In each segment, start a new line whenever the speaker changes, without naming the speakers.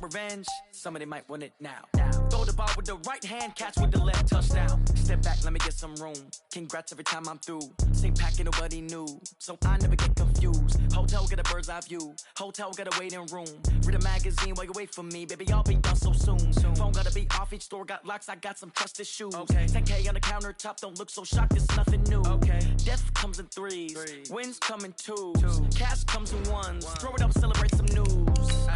revenge, somebody might want it now. Throw the ball with the right hand, catch with the left, touchdown. Step back, let me get some room. Congrats every time I'm through. Same pack and nobody knew, so I never get confused. Hotel get a bird's eye view. Hotel got a waiting room. Read a magazine while you wait for me, baby. I'll be done so soon. Phone gotta be off, each store got locks. I got some trusted shoes. 10K on the countertop, don't look so shocked. It's nothing new. Death comes in threes, wins come in twos, cash comes in ones. Throw it up, celebrate some news.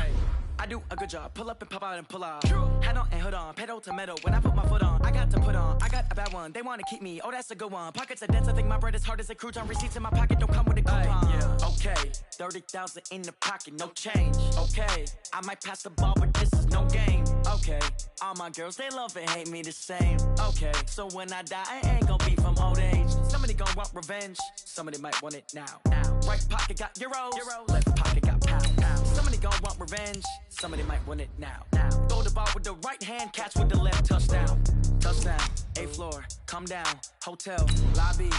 I do a good job, pull up and pop out and pull out. Head on and hood on, pedal to metal. When I put my foot on, I got to put on. I got a bad one, they wanna keep me. Oh, that's a good one. Pockets are dense, I think my bread is hard as a crouton. Receipts in my pocket don't come with a coupon. Okay, 30,000 in the pocket, no change. Okay, I might pass the ball, but this is no game. Okay, all my girls, they love and hate me the same. Okay, so when I die, I ain't gonna be from old age. Somebody gon' want revenge, somebody might want it now. Right pocket got euros, left pocket got pounds. Somebody gon' want revenge, somebody might want it now. Throw the ball with the right hand, catch with the left, touchdown. Touchdown, A floor, come down, hotel, lobby.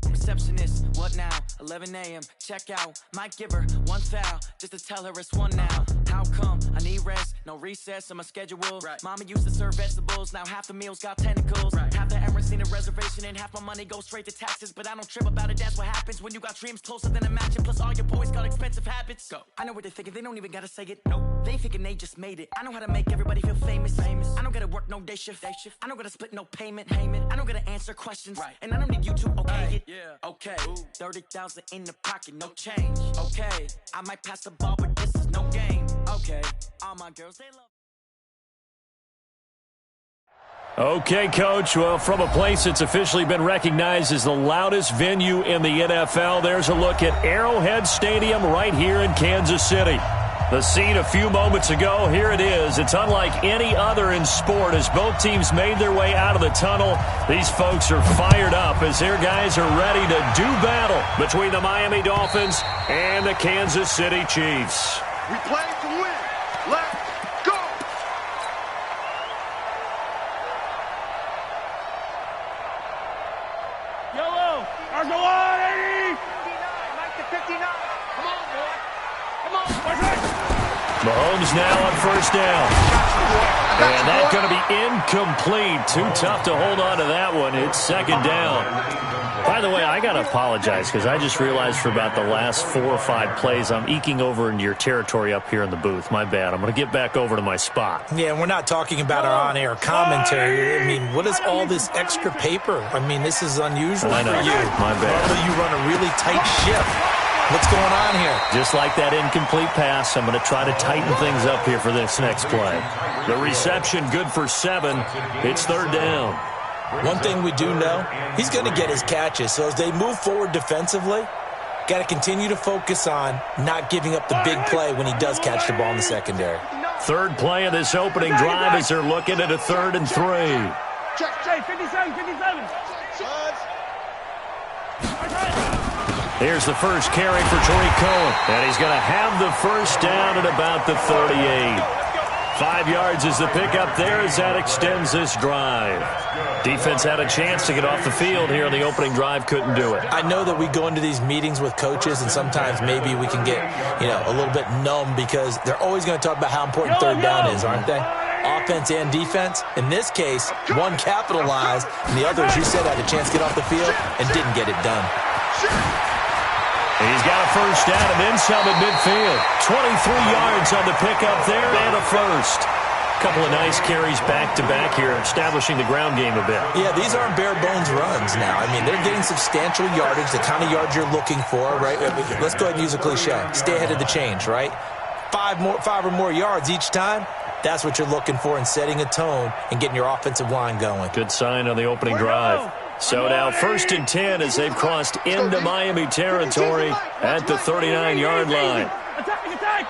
Receptionist, what now? 11 a.m. Check out. Might give her one foul just to tell her it's one now. How come? I need rest, no recess in my schedule. Mama used to serve vegetables, now half the meals got tentacles. Half the Emirates need a reservation and half my money goes straight to taxes. But I don't trip about it, that's what happens when you got dreams closer than a match. And plus all your boys got expensive habits. Go. I know what they're thinking, they don't even gotta say it. Nope. They thinking they just made it. I know how to make everybody feel famous. I don't gotta work no day shift. I don't gotta split no payment. I don't gotta answer questions. And I don't need you to okay it. Okay, 30,000 in the pocket, no change. Okay, I might pass the ball, but this is no game. Okay, all my girls, they love.
Okay, Coach. Well, from a place that's officially been recognized as the loudest venue in the NFL, there's a look at Arrowhead Stadium right here in Kansas City. The scene a few moments ago, here it is. It's unlike any other in sport as both teams made their way out of the tunnel. These folks are fired up as their guys are ready to do battle between the Miami Dolphins and the Kansas City Chiefs.
We play to win. Let's go!
Yellow, Argolani!
59, Mike to 59. Come on, boy. Come on.
Mahomes now on first down. And that's going to be incomplete. Too tough to hold on to that one. It's second down. By the way, I got to apologize because I just realized for about the last 4 or 5 plays, I'm eking over into your territory up here in the booth. My bad. I'm going to get back over to my spot.
Yeah, we're not talking about our on-air commentary. I mean, what is all this extra paper? I mean, this is unusual for you.
My bad.
Normally you run a really tight ship. What's going on here?
Just like that incomplete pass, I'm going to try to tighten things up here for this next play. The reception good for 7. It's third down.
One thing we do know, he's going to get his catches. So as they move forward defensively, got to continue to focus on not giving up the big play when he does catch the ball in the secondary.
Third play of this opening drive as they're looking at a 3rd and 3.
Check, 57, 57.
Here's the first carry for Tariq Cohen. And he's going to have the first down at about the 38. 5 yards is the pickup there as that extends this drive. Defense had a chance to get off the field here on the opening drive, couldn't do it.
I know that we go into these meetings with coaches and sometimes maybe we can get, a little bit numb because they're always going to talk about how important third down is, aren't they? Offense and defense. In this case, one capitalized and the other, as you said, had a chance to get off the field and didn't get it done.
He's got a first down and then some at midfield. 23 yards on the pickup there and a first. Couple of nice carries back-to-back here, establishing the ground game a bit.
Yeah, these aren't bare-bones runs now. I mean, they're getting substantial yardage, the kind of yards you're looking for, right? Let's go ahead and use a cliche. Stay ahead of the change, right? 5 or more yards each time. That's what you're looking for in setting a tone and getting your offensive line going.
Good sign on the opening drive. So now 1st and 10 as they've crossed into Miami territory at the 39-yard line.
Attack!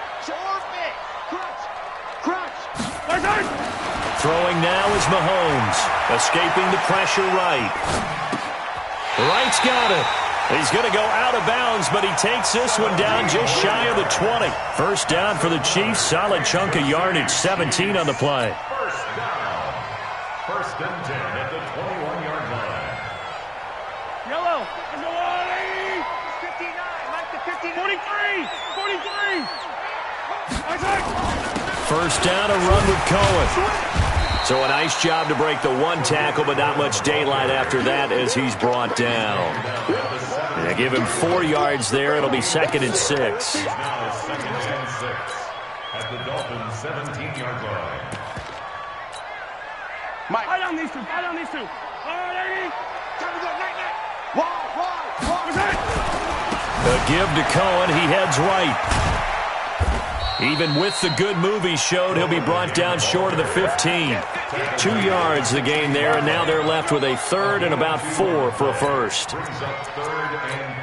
Throwing now is Mahomes, escaping the pressure right. Wright's got it. He's going to go out of bounds, but he takes this one down just shy of the 20. First down for the Chiefs, solid chunk of yardage, 17 on the play.
First and 10 at the 21-yard line.
Yellow, Argolani!
59, Mike to 59.
43! 43! Attack!
first down, a run with Cohen. So a nice job to break the one tackle, but not much daylight after that as he's brought down. Yeah, give him 4 yards there. It'll be 2nd and 6.
Now 2nd and 6 at the Dolphins' 17-yard line.
Mike.
Fight on these two. Fight on these two. All right,
Time to go. Night. Wall.
A give to Cohen. He heads right. Even with the good move he showed, he'll be brought down short of the 15. 2 yards the gain there, and now they're left with a 3rd and about 4 for a first.
Brings up 3rd and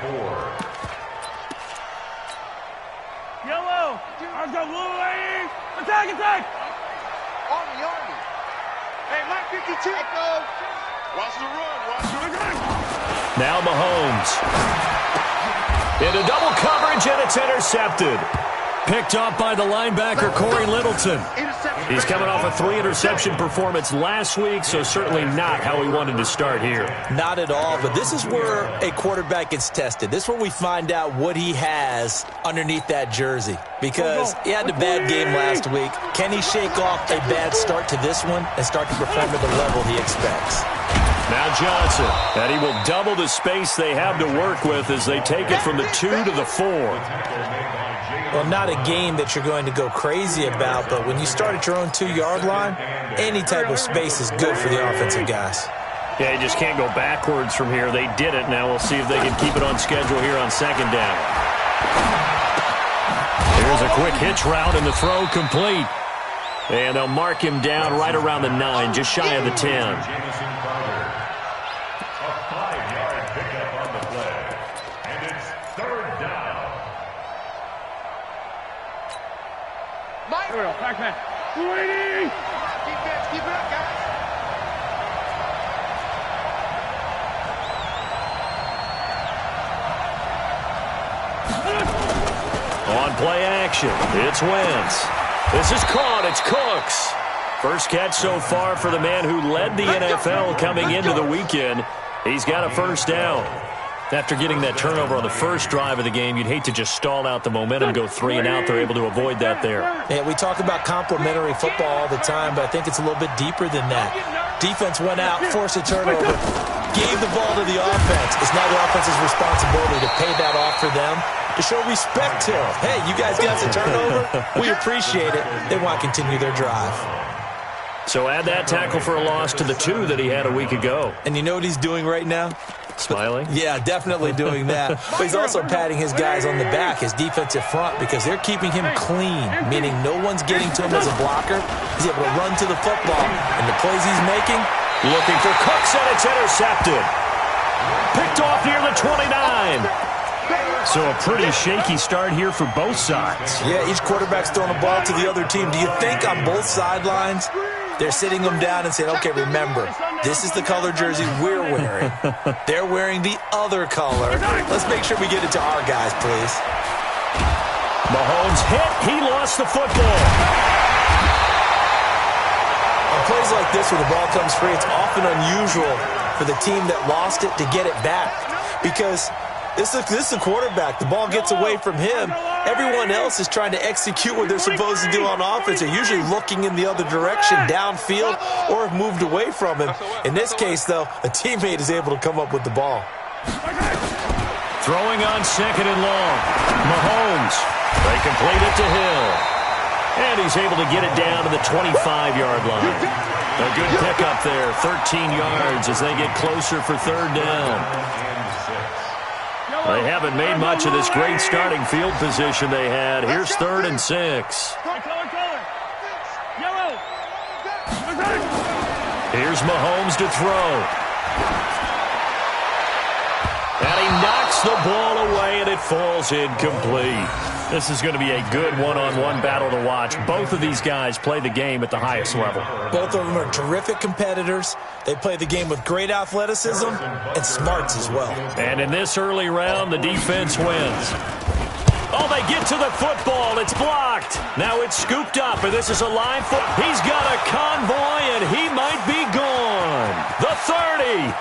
4.
Yellow. Argo blue, lady. Attack.
Army. Hey, Mike 52. Watch the run.
Now Mahomes. Into double coverage, and it's intercepted. Picked off by the linebacker, Corey Littleton. He's coming off a 3-interception performance last week, so certainly not how we wanted to start here.
Not at all, but this is where a quarterback gets tested. This is where we find out what he has underneath that jersey, because he had a bad game last week. Can he shake off a bad start to this one and start to perform at the level he expects?
Now Johnson, and he will double the space they have to work with as they take it from the 2 to the 4.
Well, not a game that you're going to go crazy about, but when you start at your own 2-yard line, any type of space is good for the offensive guys.
Yeah, you just can't go backwards from here. They did it. Now we'll see if they can keep it on schedule here on 2nd down. Here's a quick hitch route, and the throw complete. And they'll mark him down right around the 9, just shy of the 10.
Jamison Crowder. A 5-yard pickup on the play. And it's 3rd down.
Mike.
Here we go. Back man. Lady.
Defense, keep it up, guys.
On play action, it's Wentz. This is caught. It's Cooks. First catch so far for the man who led the NFL coming into the weekend. He's got a first down. After getting that turnover on the first drive of the game, you'd hate to just stall out the momentum, go 3 and out. They're able to avoid that there.
Yeah, we talk about complementary football all the time, but I think it's a little bit deeper than that. Defense went out, forced a turnover, gave the ball to the offense. It's now the offense's responsibility to pay that off for them, to show respect to them. Hey, you guys got the turnover. We appreciate it. They want to continue their drive.
So add that tackle for a loss to the 2 that he had a week ago.
And you know what he's doing right now?
Smiling?
Yeah, definitely doing that. But he's also patting his guys on the back, his defensive front, because they're keeping him clean, meaning no one's getting to him as a blocker. He's able to run to the football. And the plays he's making,
looking for Cooks, and it's intercepted. Picked off near the 29. So a pretty shaky start here for both sides.
Yeah, each quarterback's throwing a ball to the other team. Do you think on both sidelines they're sitting them down and saying, okay, remember, this is the color jersey we're wearing. They're wearing the other color. Let's make sure we get it to our guys, please.
Mahomes hit. He lost the football.
On plays like this where the ball comes free, it's often unusual for the team that lost it to get it back, because this is the quarterback. The ball gets away from him. Everyone else is trying to execute what they're supposed to do on offense. They're usually looking in the other direction, downfield, or have moved away from him. In this case, though, a teammate is able to come up with the ball.
Throwing on 2nd and long. Mahomes. They complete it to Hill. And he's able to get it down to the 25-yard line. A good pickup there, 13 yards as they get closer for 3rd down. They haven't made much of this great starting field position they had. Here's 3rd and 6.
Color. Yellow.
Here's Mahomes to throw. And he knocks the ball away, and it falls incomplete. This is going to be a good one-on-one battle to watch. Both of these guys play the game at the highest level.
Both of them are terrific competitors. They play the game with great athleticism and smarts as well.
And in this early round, the defense wins. Oh, they get to the football. It's blocked. Now it's scooped up, and this is a line foot. He's got a convoy, and he might be gone. The 30.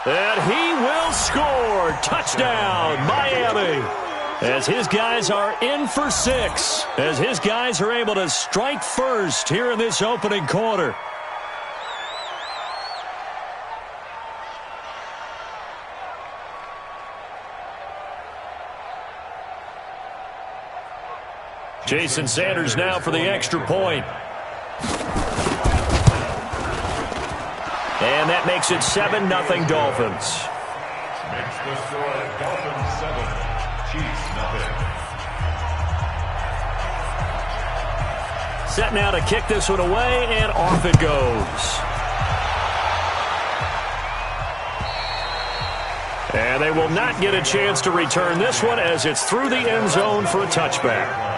And he will score. Touchdown, Miami. as his guys are in for 6, as his guys are able to strike first here in this opening quarter. Jason Sanders now for the extra point. And that makes it 7-0 Dolphins.
Makes the score Dolphins 7, Chiefs nothing.
Set now to kick this one away, and off it goes. And they will not get a chance to return this one as it's through the end zone for a touchback.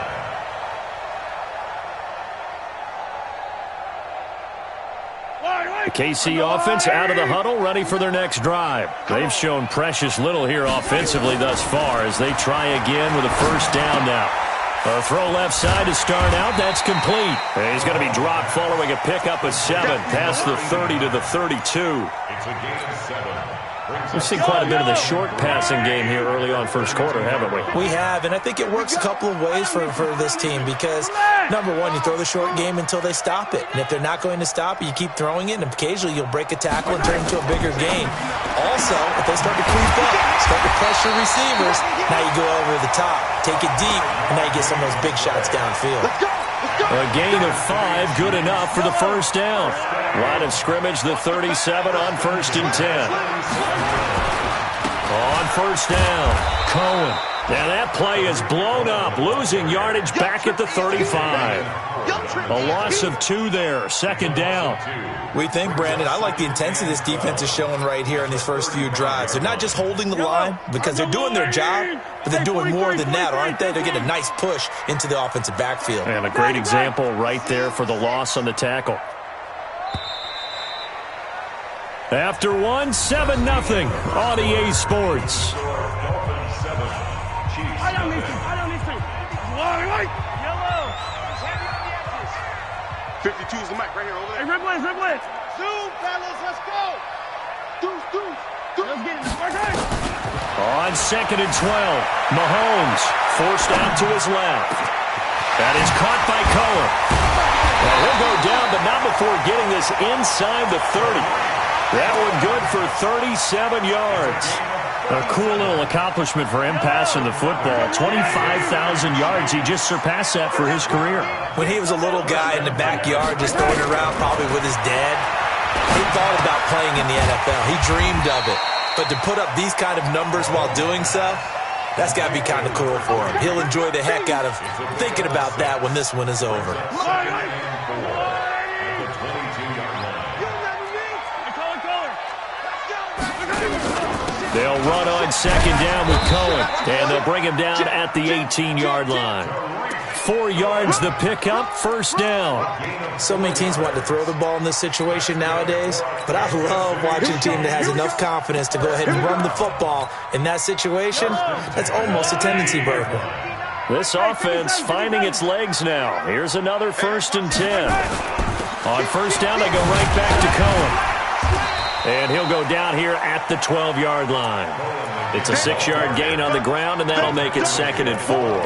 The KC offense out of the huddle, ready for their next drive. They've shown precious little here offensively thus far as they try again with a first down now. A throw left side to start out. That's complete. And he's going to be dropped following a pickup of 7 past the 30 to the 32.
It's a gain of 7.
We've seen quite a bit of the short passing game here early on first quarter, haven't we?
We have, and I think it works a couple of ways for this team because, number one, you throw the short game until they stop it. And if they're not going to stop it, you keep throwing it, and occasionally you'll break a tackle and turn it into a bigger gain. Also, if they start to creep up, start to pressure receivers, now you go over the top, take it deep, and now you get some of those big shots downfield.
A gain of 5, good enough for the first down. Line of scrimmage, the 37 on 1st and 10. On first down, Cohen. Now that play is blown up, losing yardage back at the 35. A loss of 2 there, second down.
We think, Brandon, I like the intensity this defense is showing right here in these first few drives. They're not just holding the line because they're doing their job, but they're doing more than that, aren't they? They're getting a nice push into the offensive backfield.
And a great example right there for the loss on the tackle. After 1, 7-0 on EA Sports.
Dolphins 7, Chiefs
I don't need to. Yellow.
52 is the mic right here over
Hey,
there.
Riblet.
Zoom, fellas, let's go. Deuce.
Let's get it. Okay.
On 2nd and 12, Mahomes forced out to his left. That is caught by Cohen. Well, he'll go down, but not before getting this inside the 30. That one good for 37 yards. A cool little accomplishment for him passing the football. 25,000 yards. He just surpassed that for his career.
When he was a little guy in the backyard just throwing it around probably with his dad, he thought about playing in the NFL. He dreamed of it. But to put up these kind of numbers while doing so, that's got to be kind of cool for him. He'll enjoy the heck out of thinking about that when this one is over.
They'll run on 2nd down with Cohen, and they'll bring him down at the 18-yard line. 4 yards the pickup, first down.
So many teams want to throw the ball in this situation nowadays, but I love watching a team that has enough confidence to go ahead and run the football. In that situation, that's almost a tendency breaker.
This offense finding its legs now. Here's another 1st and 10. On first down, they go right back to Cohen. And he'll go down here at the 12-yard line. It's a 6-yard gain on the ground, and that'll make it 2nd and 4.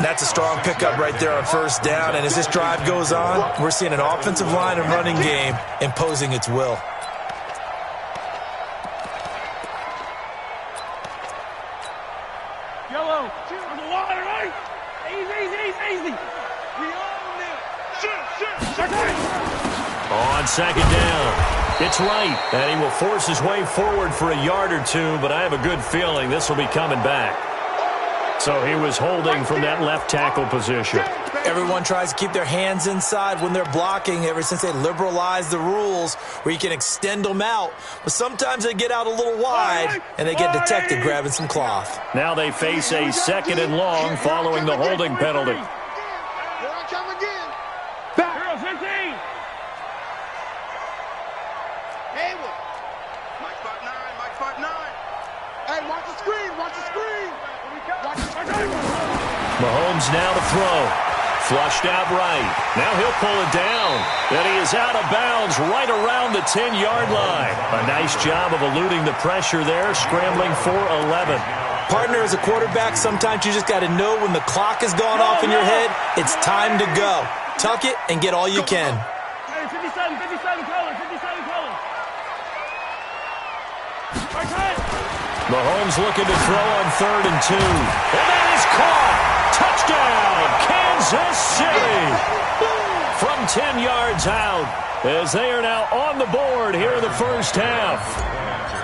That's a strong pickup right there on first down, and as this drive goes on, we're seeing an offensive line and running game imposing its will.
Yellow. On the line, right? Easy.
We own them. Shit.
On 2nd down. It's right, and he will force his way forward for a yard or 2, but I have a good feeling this will be coming back. So he was holding from that left tackle position.
Everyone tries to keep their hands inside when they're blocking ever since they liberalized the rules where you can extend them out. But sometimes they get out a little wide, and they get detected grabbing some cloth.
Now they face a 2nd and long following the holding penalty.
Here I come again.
Girl, 15.
Haywood. Mike 5'9". Hey, watch the screen.
Mahomes now to throw. Flushed out right. Now he'll pull it down. And he is out of bounds right around the 10-yard line. A nice job of eluding the pressure there, scrambling for 11.
Partner, as a quarterback, sometimes you just got to know when the clock has gone off in your head, it's time to go. Tuck it and get all you can.
Hey, 57 color, 57 color. Right side.
Mahomes looking to throw on 3rd and 2. And that is caught. Touchdown, Kansas City. From 10 yards out, as they are now on the board here in the first half.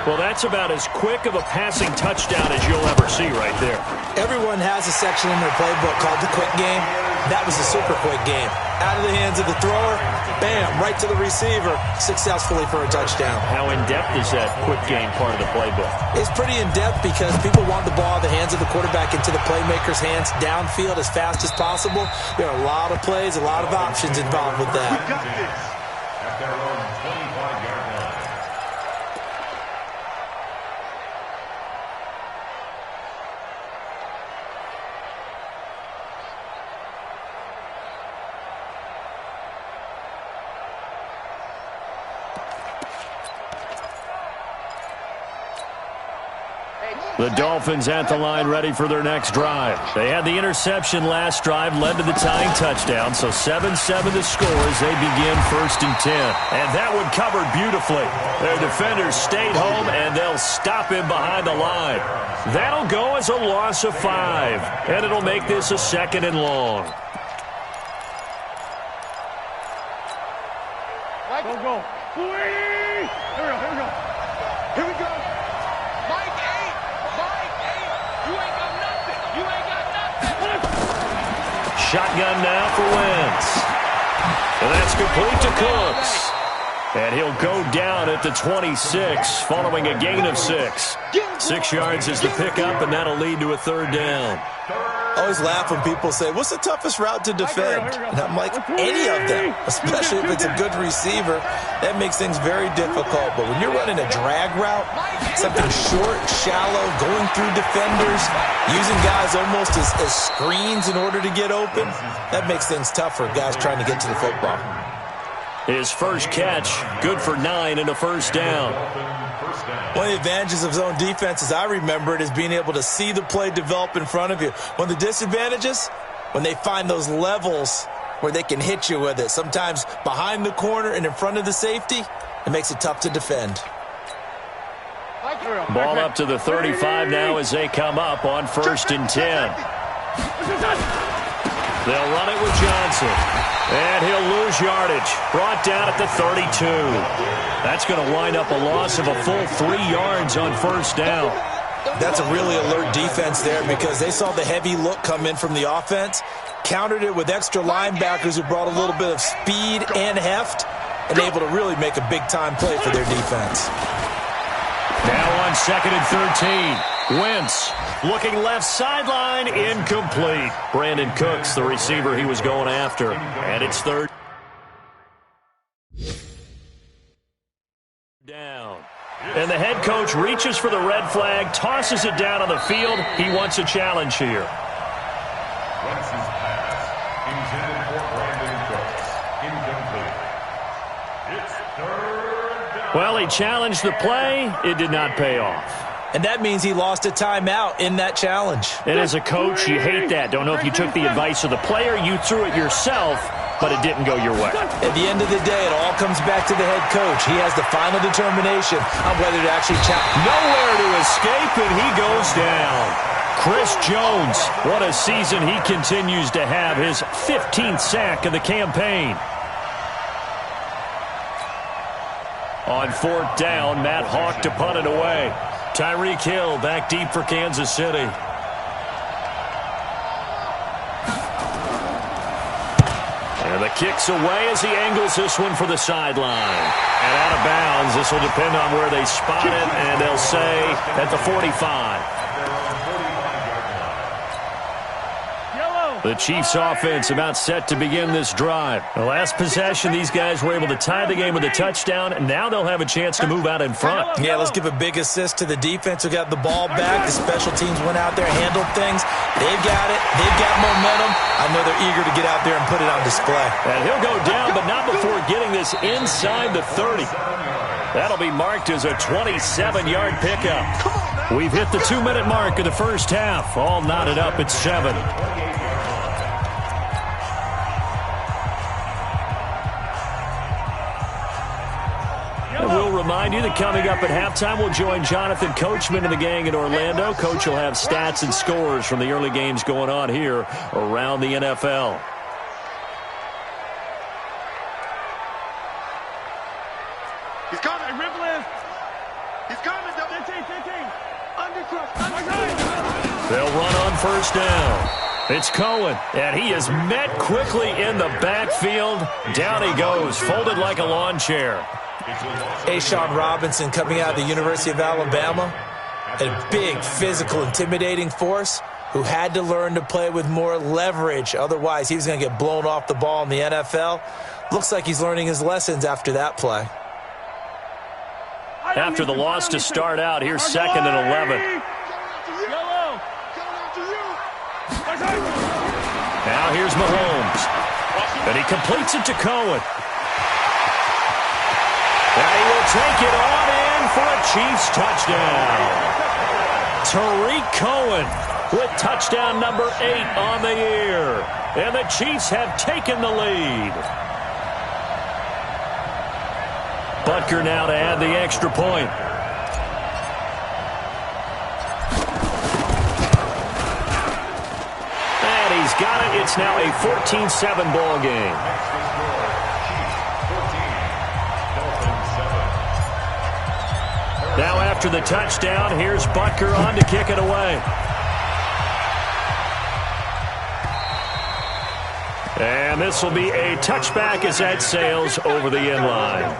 Well, that's about as quick of a passing touchdown as you'll ever see right there.
Everyone has a section in their playbook called the quick game. That was a super quick game. Out of the hands of the thrower, bam, right to the receiver, successfully for a touchdown.
How in-depth is that quick game part of the playbook?
It's pretty in-depth because people want the ball in the hands of the quarterback into the playmaker's hands downfield as fast as possible. There are a lot of plays, a lot of options involved with that.
We got this at their own 25-yard line.
The Dolphins at the line ready for their next drive. They had the interception last drive, led to the tying touchdown, so 7-7 the score as they begin 1st and 10. And that one covered beautifully. Their defenders stayed home, and they'll stop him behind the line. That'll go as a loss of 5, and it'll make this a 2nd and long.
Go. Here we go. Here we go.
Mike 8. You ain't got nothing.
Shotgun now for Wentz. And that's complete to Cooks. And he'll go down at the 26 following a gain of 6. 6 yards is the pickup, and that'll lead to a 3rd down.
I always laugh when people say, what's the toughest route to defend? And I'm like, any of them, especially if it's a good receiver. That makes things very difficult. But when you're running a drag route, something short, shallow, going through defenders, using guys almost as screens in order to get open, that makes things tough for guys trying to get to the football.
His first catch, good for 9 and a 1st down.
One of the advantages of zone defense, as I remember it, is being able to see the play develop in front of you. One of the disadvantages, when they find those levels where they can hit you with it, sometimes behind the corner and in front of the safety, it makes it tough to defend.
Ball up to the 35 now as they come up on 1st and 10. They'll run it with Johnson. And he'll lose yardage. Brought down at the 32. That's going to wind up a loss of a full 3 yards on 1st down.
That's a really alert defense there because they saw the heavy look come in from the offense, countered it with extra linebackers who brought a little bit of speed and heft, and able to really make a big-time play for their defense.
Now on 2nd and 13. Wentz looking left sideline, incomplete. Brandon Cooks, the receiver he was going after. And it's 3rd down. And the head coach reaches for the red flag, tosses it down on the field. He wants a challenge here.
Wentz's pass intended for Brandon Cooks. Incomplete. It's 3rd down.
Well, he challenged the play. It did not pay off.
And that means he lost a timeout in that challenge.
And as a coach, you hate that. Don't know if you took the advice of the player, you threw it yourself, but it didn't go your way.
At the end of the day, it all comes back to the head coach. He has the final determination on whether to actually challenge.
Nowhere to escape, and he goes down. Chris Jones, what a season he continues to have. His 15th sack of the campaign. On 4th down, Matt Hawk to punt it away. Tyreek Hill back deep for Kansas City. And the kick's away as he angles this one for the sideline. And out of bounds, this will depend on where they spot it, and they'll say at the 45. The Chiefs offense about set to begin this drive. The last possession, these guys were able to tie the game with a touchdown, and now they'll have a chance to move out in front.
Yeah, let's give a big assist to the defense who got the ball back. The special teams went out there, handled things. They've got it. They've got momentum. I know they're eager to get out there and put it on display.
And he'll go down, but not before getting this inside the 30. That'll be marked as a 27-yard pickup. We've hit the 2-minute mark of the first half. All knotted up at 7. And we'll remind you that coming up at halftime, we'll join Jonathan Coachman and the gang in Orlando. Coach will have stats and scores from the early games going on here around the NFL.
He's coming. Rip lift. He's coming. 15.
They'll run on first down. It's Cohen, and he is met quickly in the backfield. Down he goes, folded like a lawn chair.
A'Shawn Robinson coming out of the University of Alabama, a big, physical, intimidating force who had to learn to play with more leverage. Otherwise, he was going to get blown off the ball in the NFL. Looks like he's learning his lessons after that play.
After the loss to start out, here's 2nd and 11. Now here's Mahomes. And he completes it to Cohen. And he will take it on in for a Chiefs touchdown. Tariq Cohen with touchdown number 8 on the year. And the Chiefs have taken the lead. Butker now to add the extra point. And he's got it. It's now a 14-7 ball game. Now after the touchdown, here's Butker on to kick it away. And this will be a touchback as that sails over the end line.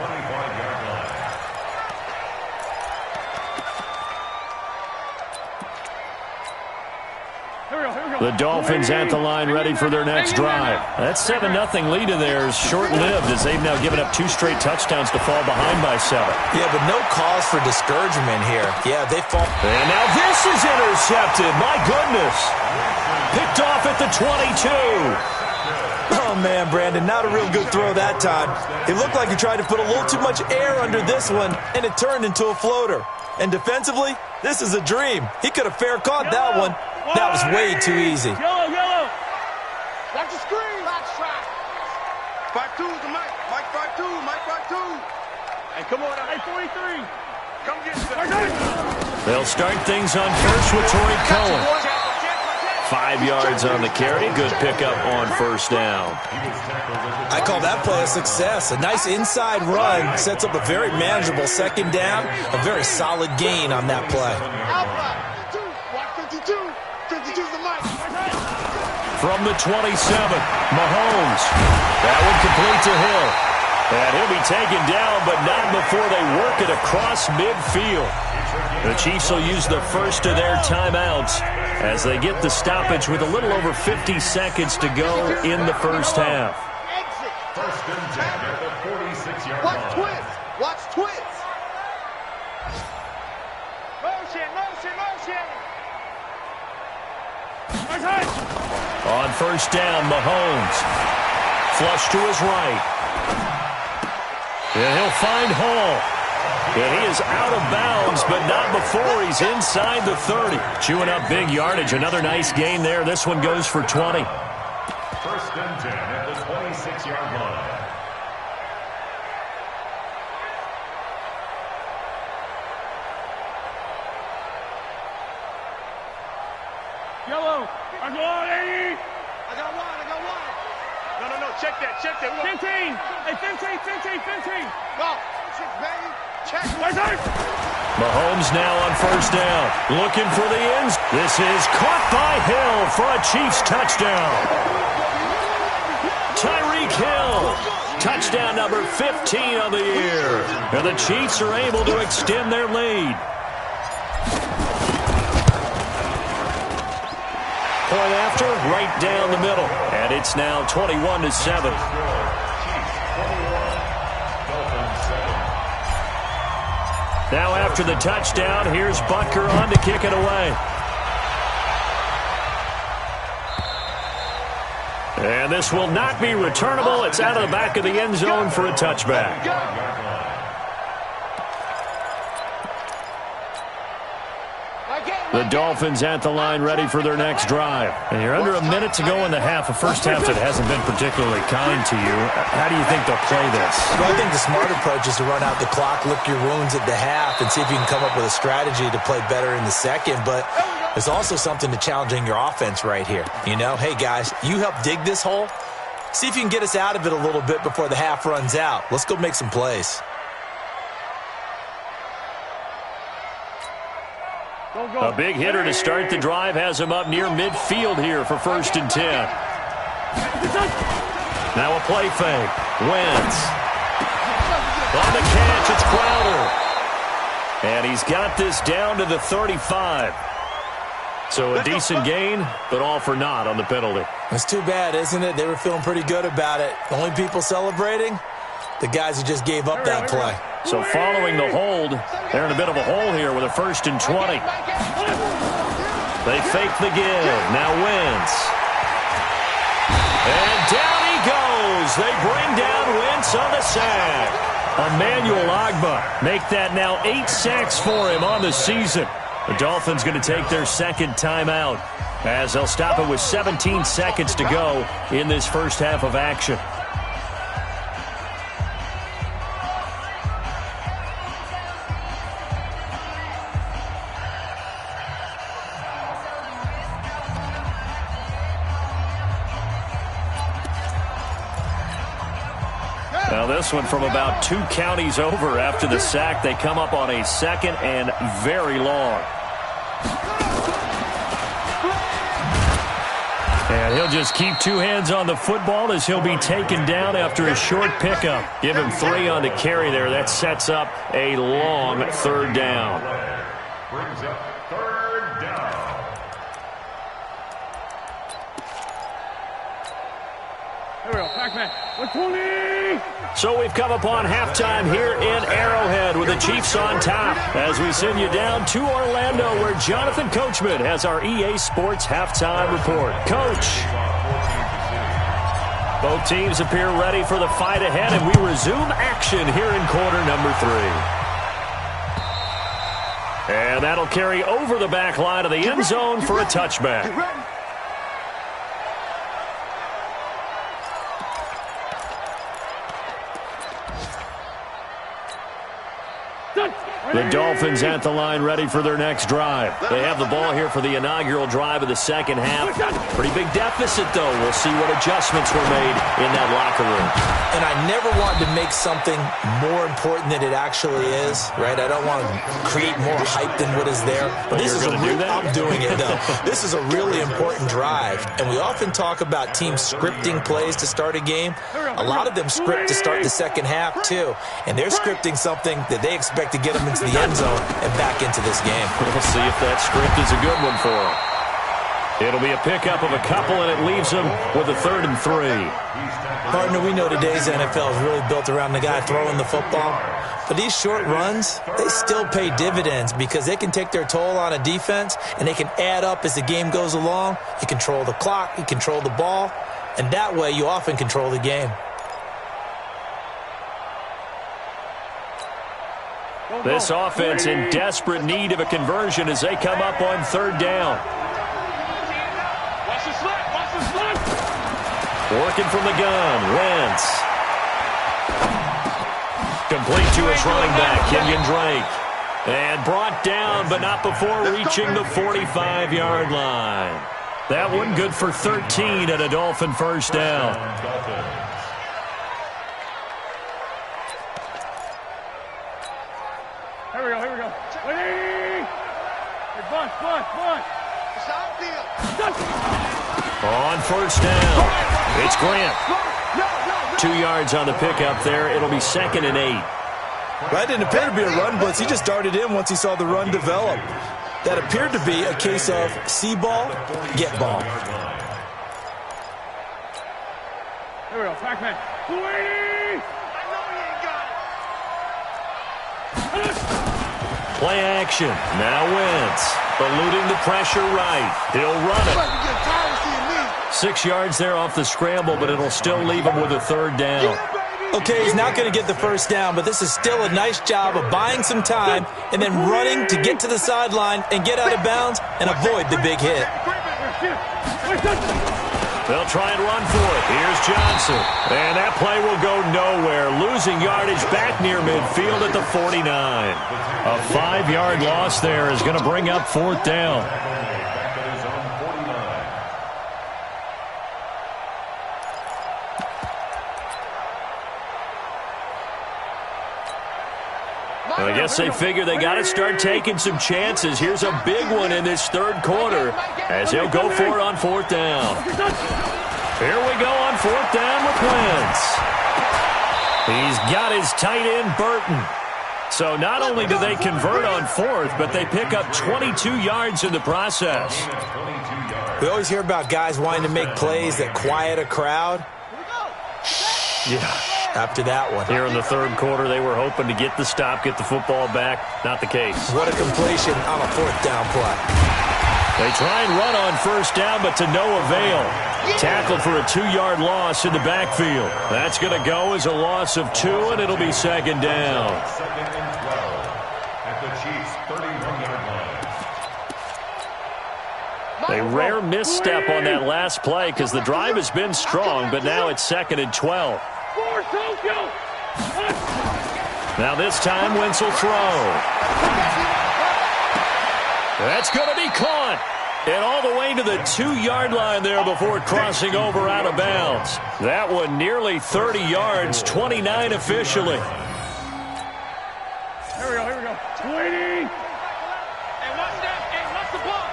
The Dolphins at the line ready for their next drive. That 7-0 lead of theirs short-lived as they've now given up 2 straight touchdowns to fall behind by 7.
Yeah, but no cause for discouragement here. Yeah, they fall.
And now this is intercepted. My goodness. Picked off at the 22.
Oh, man, Brandon, not a real good throw that time. It looked like he tried to put a little too much air under this one, and it turned into a floater. And defensively, this is a dream. He could have fair caught that one. That was way too easy.
Yellow. Watch the screen. Box track. 5-2 to Mike. Mike 5-2. Mike 5-2. Hey, come on. Hey, 43. Come get this.
They'll start things on first with Tariq Cohen. 5 yards on the carry. Good pickup on first down.
I call that play a success. A nice inside run sets up a very manageable 2nd down. A very solid gain on that play.
From the 27, Mahomes. That one complete to Hill. And he'll be taken down, but not before they work it across midfield. The Chiefs will use the first of their timeouts as they get the stoppage with a little over 50 seconds to go in the first half.
First and 10 at the 46-yard line.
Watch twist. Motion.
On first down, Mahomes. Flush to his right. And he'll find Hall. And he is out of bounds, but not before he's inside the 30. Chewing up big yardage. Another nice gain there. This one goes for 20.
First and 10 at the 26-yard line.
Yellow. I go on, 80. I got one. No. Check that. 15. Hey, 15. Go. Baby. Check.
Mahomes now on first down. Looking for the ends. This is caught by Hill for a Chiefs touchdown. Tyreek Hill. Touchdown number 15 of the year. And the Chiefs are able to extend their lead. Point after, right down the middle. And it's now 21-7. Now after the touchdown, here's Butker on to kick it away. And this will not be returnable. It's out of the back of the end zone for a touchback. The Dolphins at the line ready for their next drive. And you're under a minute to go in the half, a first half that hasn't been particularly kind to you. How do you think they'll play this?
Well, I think the smart approach is to run out the clock, lick your wounds at the half, and see if you can come up with a strategy to play better in the second. But there's also something to challenging your offense right here. You know, hey, guys, you help dig this hole. See if you can get us out of it a little bit before the half runs out. Let's go make some plays.
A big hitter to start the drive has him up near midfield here for 1st and 10. Now a play fake. Wentz. On the catch, it's Crowder. And he's got this down to the 35. So a decent gain, but all for naught on the penalty.
It's too bad, isn't it? They were feeling pretty good about it. The only people celebrating, the guys who just gave up that play.
So following the hold, they're in a bit of a hole here with a 1st and 20. They fake the give. Now Wentz. And down he goes. They bring down Wentz on the sack. Emmanuel Ogbah make that now 8 sacks for him on the season. The Dolphins going to take their second timeout as they'll stop it with 17 seconds to go in this first half of action. Now this one from about 2 counties over after the sack. They come up on a 2nd and very long. And he'll just keep 2 hands on the football as he'll be taken down after a short pickup. Give him 3 on the carry there. That sets up a long 3rd down.
Brings up 3rd down.
Here we go, Pac-Man. 120!
So we've come upon halftime here in Arrowhead with the Chiefs on top as we send you down to Orlando where Jonathan Coachman has our EA Sports halftime report. Coach. Both teams appear ready for the fight ahead, and we resume action here in quarter number 3. And that'll carry over the back line of the end zone for a touchback. The Dolphins at the line ready for their next drive. They have the ball here for the inaugural drive of the second half. Pretty big deficit, though. We'll see what adjustments were made in that locker room.
And I never wanted to make something more important than it actually is, right? I don't want to create more hype than what is there. But this is I'm doing it, though. This is a really important drive. And we often talk about teams scripting plays to start a game. A lot of them script to start the second half, too. And they're scripting something that they expect to get them into the end zone and back into this game.
We'll see if that script is a good one for them. It'll be a pickup of a couple, and it leaves them with a 3rd and 3.
Partner, we know today's NFL is really built around the guy throwing the football. But these short runs, they still pay dividends because they can take their toll on a defense, and they can add up as the game goes along. You control the clock, you control the ball, and that way you often control the game.
This offense in desperate need of a conversion as they come up on 3rd down.
Watch the slip! Watch the slip!
Working from the gun, Wentz. Complete to his running back, Kenyon Drake. And brought down, but not before reaching the 45-yard line. That one good for 13 at a Dolphin 1st down.
Here we go, here we go. Hey, bunch.
On 1st down, it's Grant. 2 yards on the pickup there. It'll be 2nd and 8.
That didn't appear to be a run blitz. He just darted in once he saw the run develop. That appeared to be a case of see ball, get ball.
Here we go, Pac-Man. 280!
Play action. Now Wentz. Eluding the pressure right. He'll run it. 6 yards there off the scramble, but it'll still leave him with a 3rd down.
Okay, he's not going to get the first down, but this is still a nice job of buying some time and then running to get to the sideline and get out of bounds and avoid the big hit.
They'll try and run for it. Here's Johnson. And that play will go nowhere. Losing yardage back near midfield at the 49. A 5-yard loss there is going to bring up 4th down. I guess they figure they got to start taking some chances. Here's a big one in this 3rd quarter as they'll go for it on 4th down. Here we go on 4th down with Wentz. He's got his tight end, Burton. So not only do they convert on 4th, but they pick up 22 yards in the process.
We always hear about guys wanting to make plays that quiet a crowd. Yeah. After that one.
Here in the 3rd quarter, they were hoping to get the stop, get the football back. Not the case.
What a completion on a 4th down play.
They try and run on 1st down, but to no avail. Tackled for a 2-yard loss in the backfield. That's going to go as a loss of 2, and it'll be 2nd down.
2nd and 12 at the Chiefs' 31-yard line.
A rare misstep on that last play because the drive has been strong, but now it's 2nd and 12. Now this time, Wentz will throw. That's going to be caught. And all the way to the 2-yard line there before crossing over out of bounds. That one nearly 30 yards, 29 officially.
Here we go. 20. Hey, watch that. Hey, watch the ball.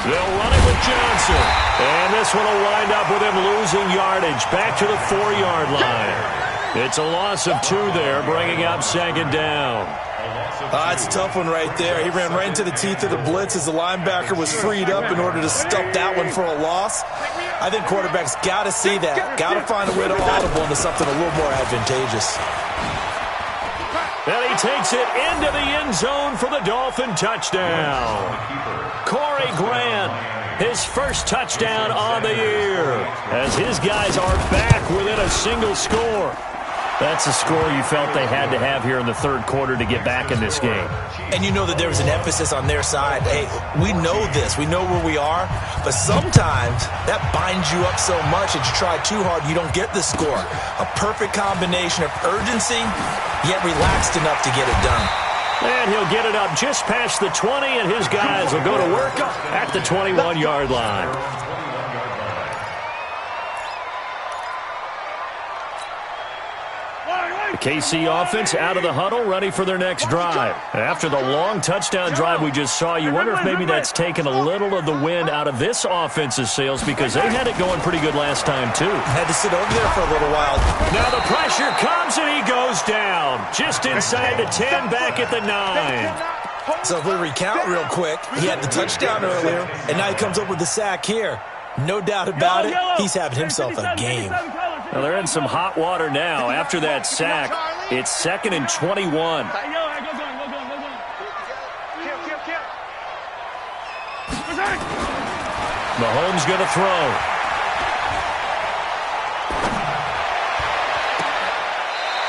They'll run it with Johnson. And this one will wind up with him losing yardage back to the 4-yard line. It's a loss of 2 there, bringing up 2nd down.
It's a tough one right there. He ran right into the teeth of the blitz as the linebacker was freed up in order to stuff that one for a loss. I think quarterbacks got to see that. Got to find a way to audible into something a little more advantageous.
And he takes it into the end zone for the Dolphin touchdown. Corey Grant, his first touchdown on the year, as his guys are back within a single score. That's a score you felt they had to have here in the 3rd quarter to get back in this game.
And you know that there was an emphasis on their side. Hey, we know this. We know where we are. But sometimes that binds you up so much that you try too hard, you don't get the score. A perfect combination of urgency, yet relaxed enough to get it done.
And he'll get it up just past the 20, and his guys will go to work at the 21-yard line. The KC offense out of the huddle, ready for their next drive. After the long touchdown drive we just saw, you wonder if maybe that's taken a little of the wind out of this offense's sails because they had it going pretty good last time, too.
Had to sit over there for a little while.
Now the pressure comes, and he goes down. Just inside the 10, back at the 9.
So if we recount real quick, he had the touchdown earlier, and now he comes up with the sack here. No doubt about it, he's having himself a game.
Well, they're in some hot water now. After that sack, it's 2nd and 21. Mahomes going to throw.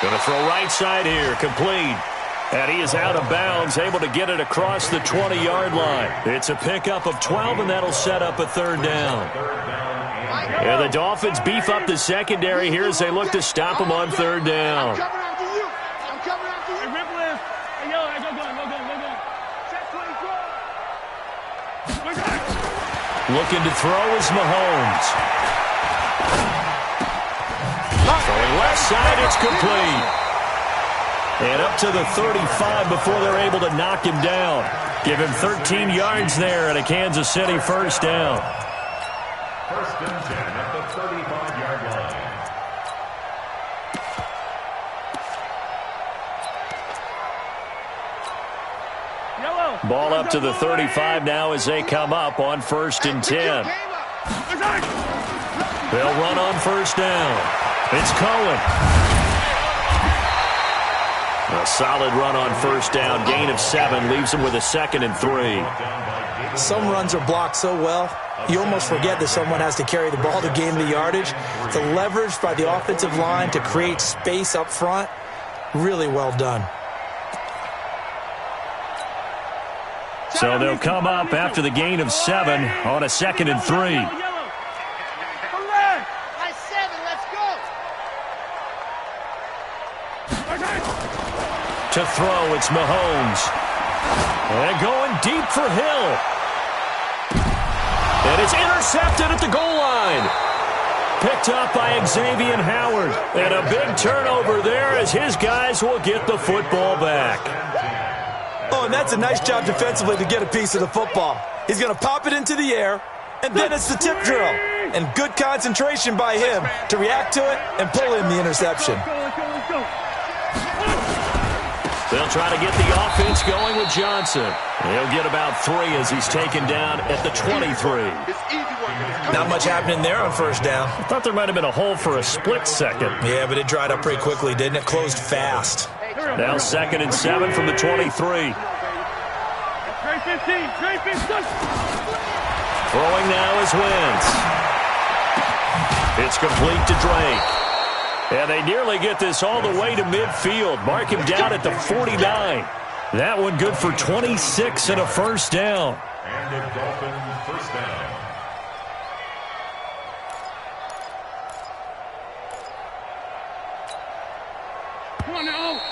Going to throw right side here, complete. And he is out of bounds, able to get it across the 20-yard line. It's a pickup of 12, and that'll set up a 3rd down. And the Dolphins beef up the secondary here as they look to stop him on 3rd down. Looking to throw is Mahomes. Throwing left side, it's complete. And up to the 35 before they're able to knock him down. Give him 13 yards there and a Kansas City 1st down.
1st and 10 at the 35-yard line.
Ball up to the 35 now as they come up on 1st and 10. They'll run on 1st down. It's Cohen. A solid run on 1st down. Gain of 7 leaves him with a 2nd and 3.
Some runs are blocked so well, you almost forget that someone has to carry the ball to gain the yardage. The leverage by the offensive line to create space up front, really well done.
So they'll come up after the gain of 7 on a 2nd and 3. To throw, it's Mahomes. And going deep for Hill. And it's intercepted at the goal line. Picked up by Xavier Howard. And a big turnover there as his guys will get the football back.
Oh, and that's a nice job defensively to get a piece of the football. He's going to pop it into the air, and then it's the tip drill. And good concentration by him to react to it and pull in the interception.
They'll try to get the offense going with Johnson. He'll get about 3 as he's taken down at the 23.
Not much happening there on first down.
I thought there might have been a hole for a split second.
Yeah, but it dried up pretty quickly, didn't it? Closed fast.
Now 2nd and 7 from the 23.
Trey 15.
Throwing now is Wentz. It's complete to Drake. And they nearly get this all the way to midfield. Mark him down at the 49. That one good for 26 and a first down.
And the Dolphins first down.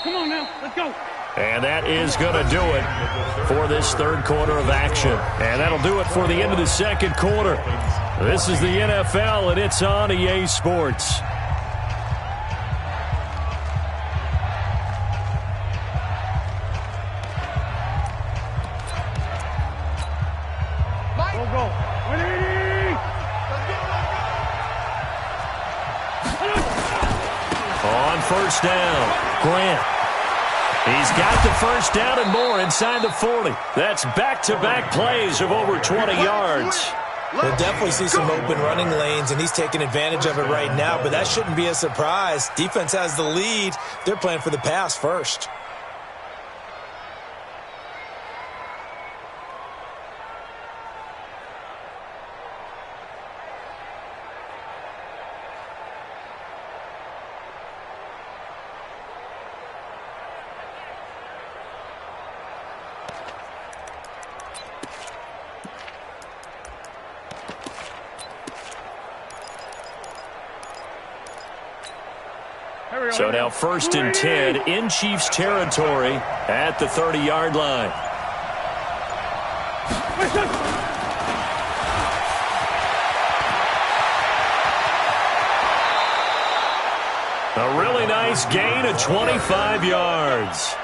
Come on now, let's go.
And that is going to do it for this third quarter of action. And that'll do it for the end of the second quarter. This is the NFL, and it's on EA Sports.
Go.
On first down, Grant. He's got the first down and more inside the 40. That's back-to-back plays of over 20 yards.
We'll definitely see some open running lanes, and he's taking advantage of it right now, but that shouldn't be a surprise. Defense has the lead. They're playing for the pass first.
So now 1st and 10 in Chiefs territory at the 30-yard line. A really nice gain of 25 yards.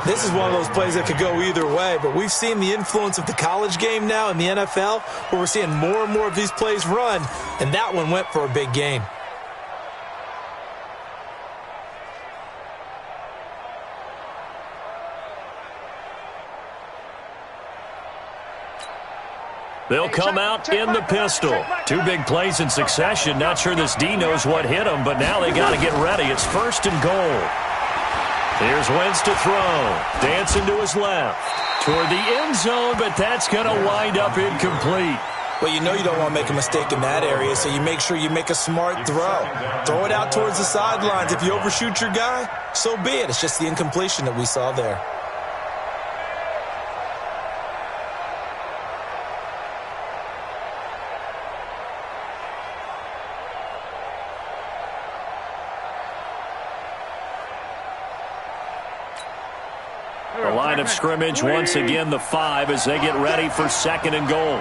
This is one of those plays that could go either way, but we've seen the influence of the college game now in the NFL, where we're seeing more and more of these plays run, and that one went for a big gain.
They'll come out in the pistol. 2 big plays in succession. Not sure this D knows what hit him, but now they got to get ready. It's 1st and goal. Here's Wentz to throw. Dancing to his left. Toward the end zone, but that's going to wind up incomplete.
Well, you know you don't want to make a mistake in that area, so you make sure you make a smart throw. Throw it out towards the sidelines. If you overshoot your guy, so be it. It's just the incompletion that we saw there.
The line of scrimmage once again the 5 as they get ready for 2nd and goal.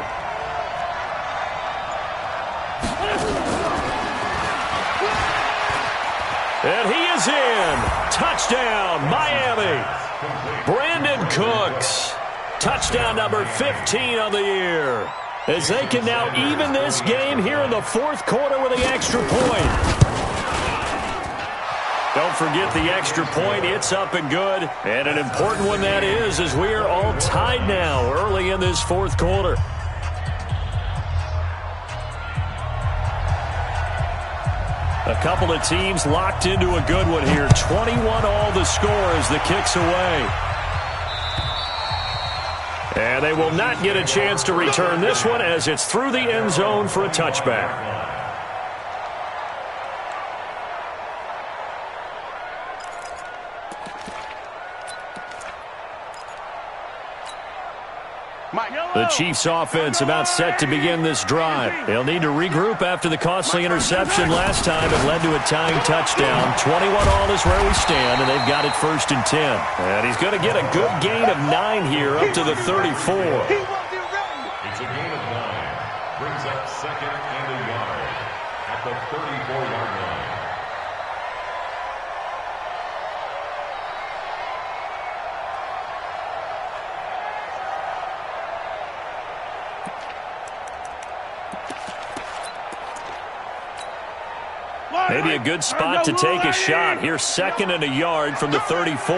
And he is in. Touchdown, Miami. Brandon Cooks. Touchdown number 15 on the year. As they can now even this game here in the 4th quarter with the extra point. Don't forget the extra point. It's up and good. And an important one that is, as we are all tied now early in this 4th quarter. A couple of teams locked into a good one here. 21 all the score as the kick's away. And they will not get a chance to return this one as it's through the end zone for a touchback. The Chiefs offense about set to begin this drive. They'll need to regroup after the costly interception last time. It led to a tying touchdown. 21-all is where we stand, and they've got it 1st and 10. And he's going to get a good gain of 9 here up to the 34.
It's a gain of 9. Brings up 2nd and a yard at the 34-yard line.
Maybe a good spot to take a shot. Here's 2nd and a yard from the 34.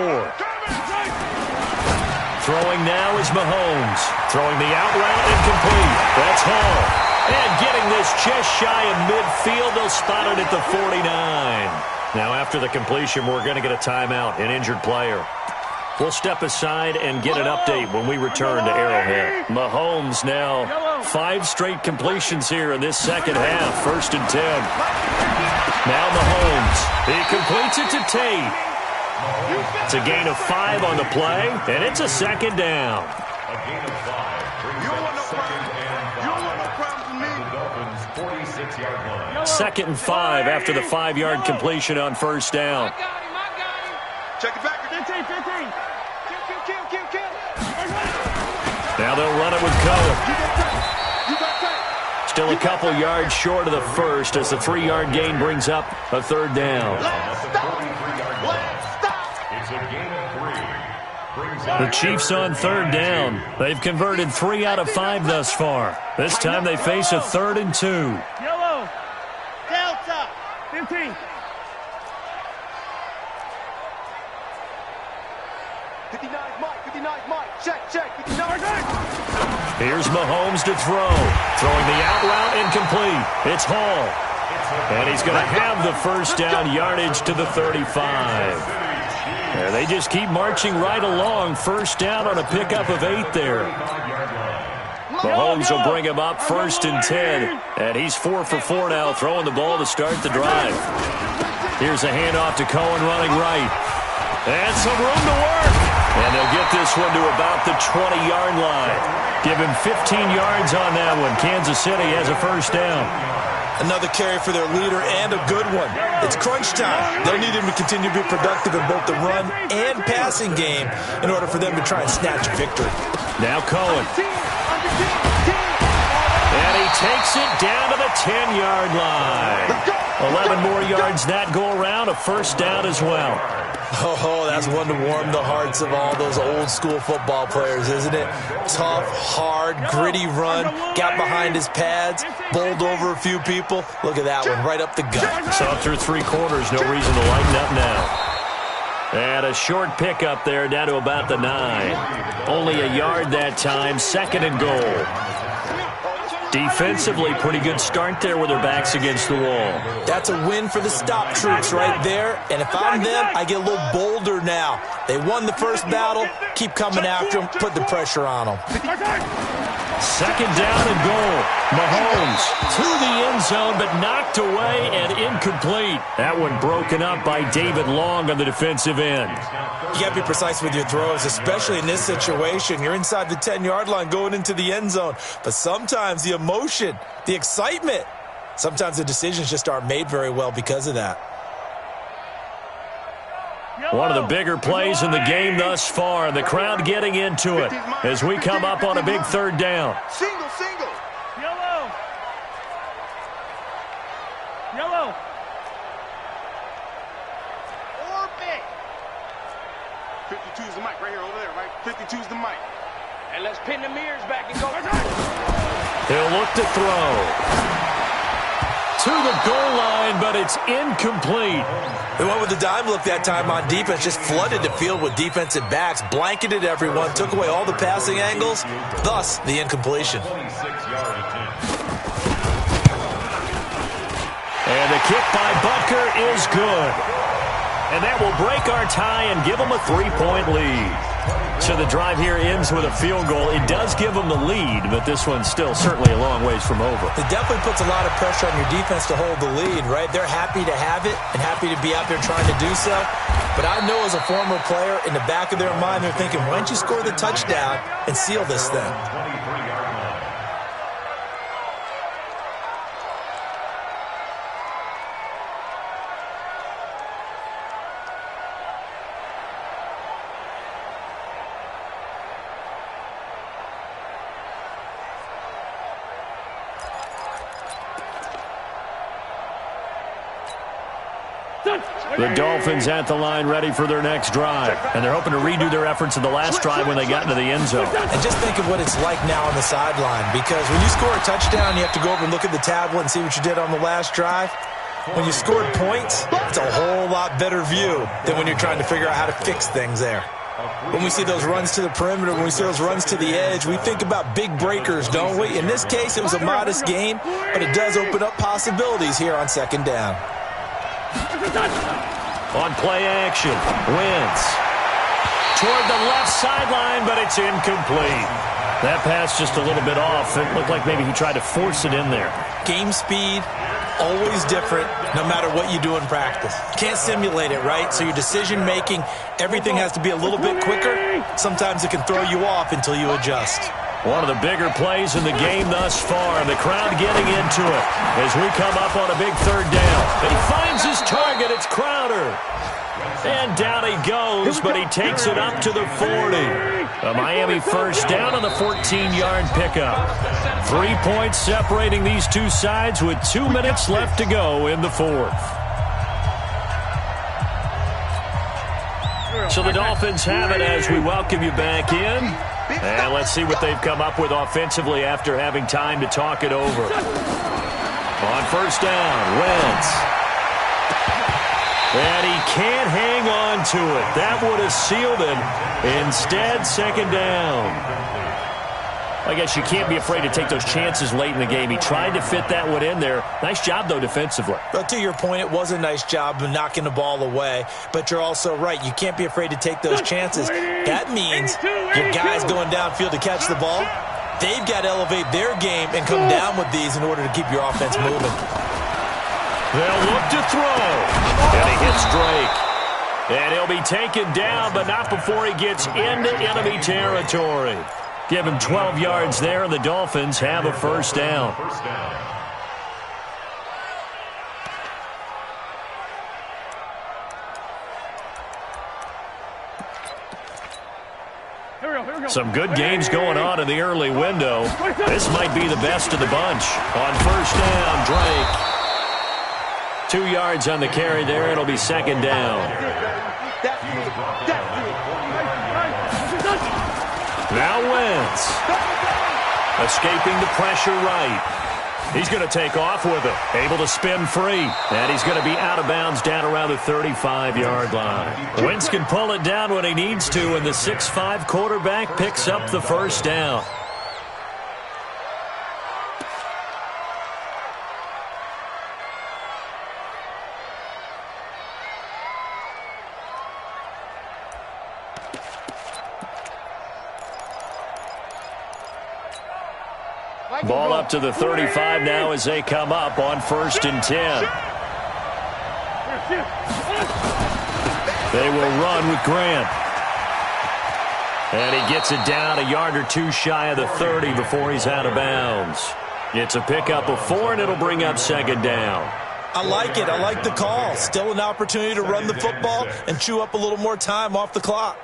Throwing now is Mahomes. Throwing the out route incomplete. That's Hall. And getting this just shy of midfield. They'll spot it at the 49. Now after the completion, we're going to get a timeout, an injured player. We'll step aside and get an update when we return to Arrowhead. Mahomes now 5 straight completions here in this second half. 1st and 10. Now Mahomes. He completes it to Tate. It's a gain of 5 on the play, and it's a 2nd down.
A gain of 5 brings up 2nd and 5. The Dolphins' 46-yard line.
2nd and 5 after the 5-yard completion on 1st down.
Check it back. 15. Kill.
Now they'll run it with Cohen. Still a couple yards short of the 1st as the 3-yard gain brings up a 3rd down.
It's a gain of 3. Brings up
The Chiefs on 3rd down. They've converted 3 out of 5 thus far. This time they face a 3rd and 2.
Yellow. Delta. 15.
59 Mike. Check. 59.
Here's Mahomes to throw. Throwing the out route incomplete. It's Hall. And he's going to have the 1st down yardage to the 35. And they just keep marching right along. 1st down on a pickup of 8 there. Mahomes will bring him up 1st and 10. And he's 4 for 4 now, throwing the ball to start the drive. Here's a handoff to Cohen running right. And some room to work. And they'll get this one to about the 20-yard line. Give him 15 yards on that one. Kansas City has a 1st down.
Another carry for their leader and a good one. It's crunch time. They'll need him to continue to be productive in both the run and passing game in order for them to try and snatch a victory.
Now Cohen. And he takes it down to the 10-yard line. 11 more yards that go around, a 1st down as well.
Oh, that's one to warm the hearts of all those old-school football players, isn't it? Tough, hard, gritty run, got behind his pads, bowled over a few people. Look at that one, right up the gut.
So through 3 quarters, no reason to lighten up now. And a short pickup there down to about the 9. Only a yard that time, 2nd and goal. Defensively, pretty good start there with their backs against the wall.
That's a win for the stop troops right there. And if I'm them, I get a little bolder now. They won the 1st battle. Keep coming after them. Put the pressure on them.
2nd down and goal. Mahomes to the end zone, but knocked away and incomplete. That one broken up by David Long on the defensive end.
You got to be precise with your throws, especially in this situation. You're inside the 10-yard line going into the end zone. But sometimes the emotion, the excitement, sometimes the decisions just aren't made very well because of that.
One of the bigger plays in the game thus far, and the crowd getting into it as we come up on a big 3rd down.
Single.
Yellow.
Orbit. 52's the mic right here, over there, right? 52's the mic.
And let's pin the mirrors back and go.
He'll look to throw. To the goal line, but it's incomplete.
They went with the dime look that time on defense, just flooded the field with defensive backs, blanketed everyone, took away all the passing angles, thus the incompletion.
26-yard attempt.
And the kick by Butker is good. And that will break our tie and give them a 3-point lead. So the drive here ends with a field goal. It does give them the lead, but this one's still certainly a long ways from over.
It definitely puts a lot of pressure on your defense to hold the lead, right? They're happy to have it and happy to be out there trying to do so. But I know as a former player, in the back of their mind, they're thinking, why don't you score the touchdown and seal this thing?
The Dolphins at the line ready for their next drive. And they're hoping to redo their efforts in the last drive when they got into the end zone.
And just think of what it's like now on the sideline. Because when you score a touchdown, you have to go over and look at the tablet and see what you did on the last drive. When you scored points, it's a whole lot better view than when you're trying to figure out how to fix things there. When we see those runs to the perimeter, when we see those runs to the edge, we think about big breakers, don't we? In this case, it was a modest gain, but it does open up possibilities here on second down.
On play action, Wentz toward the left sideline, but it's incomplete. That pass just a little bit off. It looked like maybe he tried to force it in there.
Game speed, always different, no matter what you do in practice. Can't simulate it, right? So your decision-making, everything has to be a little bit quicker. Sometimes it can throw you off until you adjust.
One of the bigger plays in the game thus far. The crowd getting into it as we come up on a big third down. And he finds his target. It's Crowder. And down he goes, but he takes it up to the 40. A Miami first down on the 14-yard pickup. 3 points separating these two sides with 2 minutes left to go in the fourth. So the Dolphins have it as we welcome you back in. And let's see what they've come up with offensively after having time to talk it over. On first down, Wentz. And he can't hang on to it. That would have sealed it. Instead, second down. I guess you can't be afraid to take those chances late in the game. He tried to fit that one in there. Nice job, though, defensively.
But to your point, it was a nice job of knocking the ball away. But you're also right. You can't be afraid to take those chances. That means your guys going downfield to catch the ball, they've got to elevate their game and come down with these in order to keep your offense moving.
They'll look to throw. And he hits Drake. And he'll be taken down, but not before he gets into enemy territory. Give him 12 yards there, and the Dolphins have a first down. Some good games going on in the early window. This might be the best of the bunch. On first down, Drake. 2 yards on the carry there. It'll be second down. Now Wentz. Escaping the pressure right. He's going to take off with it. Able to spin free. And he's going to be out of bounds down around the 35-yard line. Wentz can pull it down when he needs to, and the 6'5" quarterback picks up the first down. Ball up to the 35 now as they come up on first and 10. They will run with Grant. And he gets it down a yard or two shy of the 30 before he's out of bounds. It's a pickup of 4, and it'll bring up second down.
I like it. I like the call. Still an opportunity to run the football and chew up a little more time off the clock.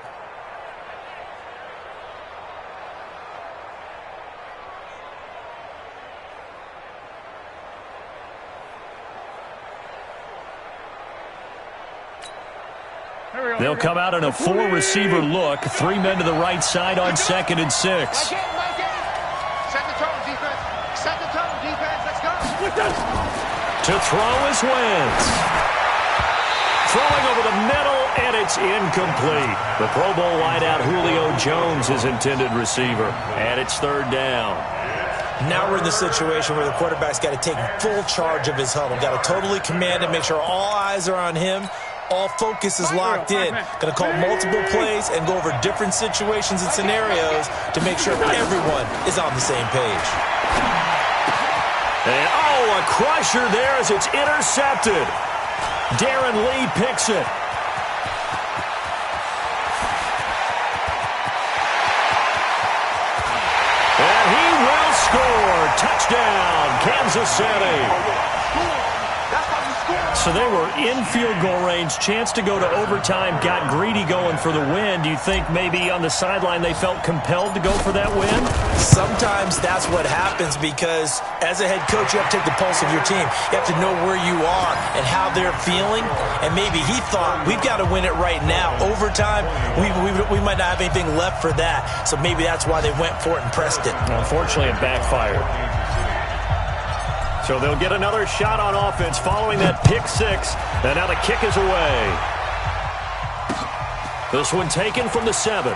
They'll come out in a 4-receiver look. 3 men to the right side on second and 6.
Set the tone, defense. Set the tone, defense. Let's go.
To throw is Wentz. Throwing over the middle, and it's incomplete. The Pro Bowl wideout Julio Jones is intended receiver. And it's third down.
Now we're in the situation where the quarterback's got to take full charge of his huddle. Got to totally command it, make sure all eyes are on him. All focus is locked in. Going to call multiple plays and go over different situations and scenarios to make sure everyone is on the same page.
And, a crusher there as it's intercepted. Darren Lee picks it. And he will score. Touchdown, Kansas City. So they were in field goal range, chance to go to overtime, got greedy going for the win. Do you think maybe on the sideline they felt compelled to go for that win?
Sometimes that's what happens because as a head coach, you have to take the pulse of your team. You have to know where you are and how they're feeling. And maybe he thought, we've got to win it right now. Overtime, we might not have anything left for that. So maybe that's why they went for it and pressed it.
Unfortunately, it backfired. So they'll get another shot on offense following that pick six. And now the kick is away. This one taken from the 7.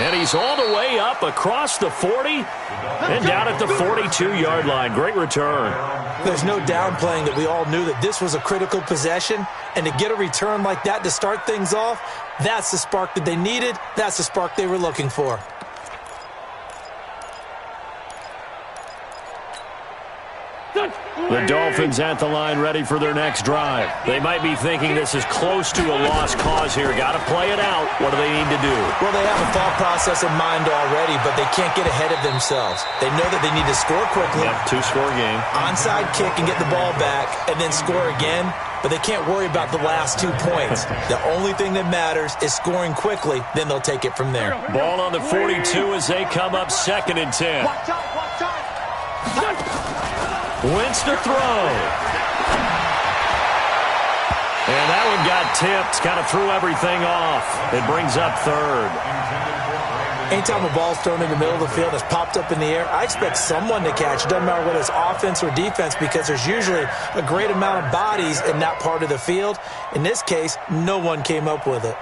And he's all the way up across the 40 and down at the 42-yard line. Great return.
There's no downplaying that we all knew that this was a critical possession. And to get a return like that to start things off, that's the spark that they needed. That's the spark they were looking for.
The Dolphins at the line ready for their next drive. They might be thinking this is close to a lost cause here. Got to play it out. What do they need to do?
Well, they have a thought process in mind already, but they can't get ahead of themselves. They know that they need to score quickly.
Yep, 2-score game.
Onside kick and get the ball back and then score again. But they can't worry about the last 2 points. The only thing that matters is scoring quickly. Then they'll take it from there.
Ball on the 42 as they come up 2nd and 10.
Watch out, watch out.
Wentz to throw. And that one got tipped. Kind of threw everything off. It brings up 3rd.
Anytime a ball's thrown in the middle of the field, it's popped up in the air, I expect someone to catch. It doesn't matter whether it's offense or defense because there's usually a great amount of bodies in that part of the field. In this case, no one came up with it.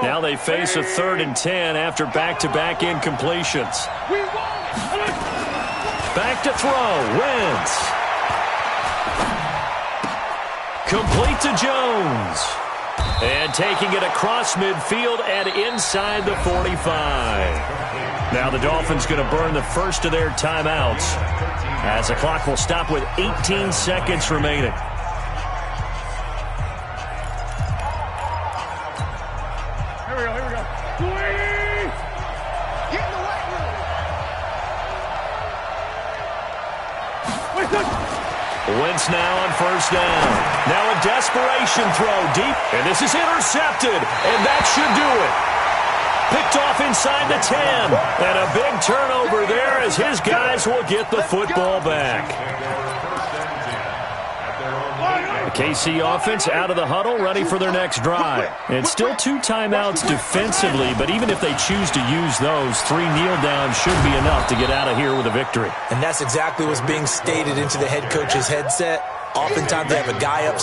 Now they face a 3rd and 10 after back-to-back incompletions. Back to throw. Wentz. Complete to Jones. And taking it across midfield and inside the 45. Now the Dolphins going to burn the first of their timeouts as the clock will stop with 18 seconds remaining. Wentz now on 1st down. Now a desperation throw deep, and this is intercepted, and that should do it. Picked off inside the 10, and a big turnover there as his guys will get the football back. The KC offense out of the huddle, ready for their next drive. And still 2 timeouts defensively, but even if they choose to use those, 3 kneel downs should be enough to get out of here with a victory.
And that's exactly what's being stated into the head coach's headset. Oftentimes they have a guy up